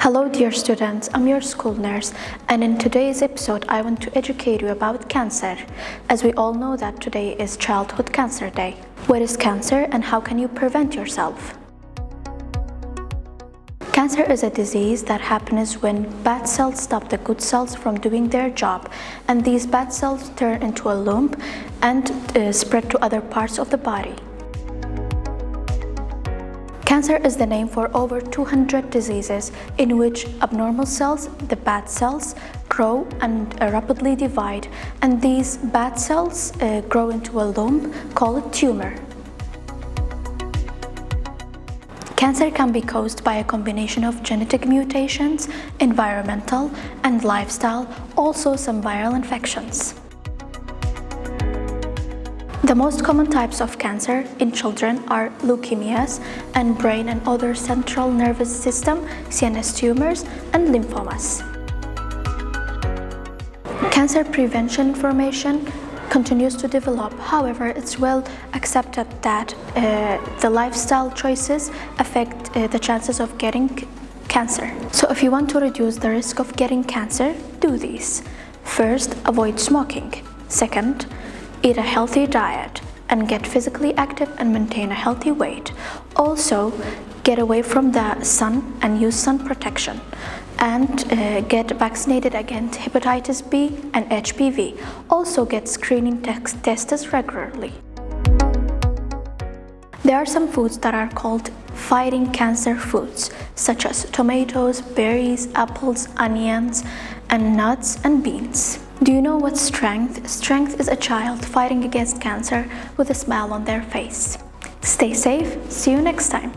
Hello dear students, I'm your school nurse, and in today's episode I want to educate you about cancer, as we all know that today is Childhood Cancer Day. What is cancer and how can you prevent yourself? Cancer is a disease that happens when bad cells stop the good cells from doing their job, and these bad cells turn into a lump and spread to other parts of the body. Cancer is the name for over 200 diseases in which abnormal cells, the bad cells, grow and rapidly divide, and these bad cells grow into a lump called tumor. Cancer can be caused by a combination of genetic mutations, environmental, and lifestyle, also some viral infections. The most common types of cancer in children are leukemias and brain and other central nervous system, CNS tumors, and lymphomas. Cancer prevention information continues to develop. However, it's well accepted that the lifestyle choices affect the chances of getting cancer. So if you want to reduce the risk of getting cancer, do these. First, avoid smoking. Second, eat a healthy diet and get physically active and maintain a healthy weight. Also, get away from the sun and use sun protection. And get vaccinated against hepatitis B and HPV. Also get screening tests regularly. There are some foods that are called fighting cancer foods, such as tomatoes, berries, apples, onions, and nuts and beans. Do you know what's strength? Strength is a child fighting against cancer with a smile on their face. Stay safe. See you next time.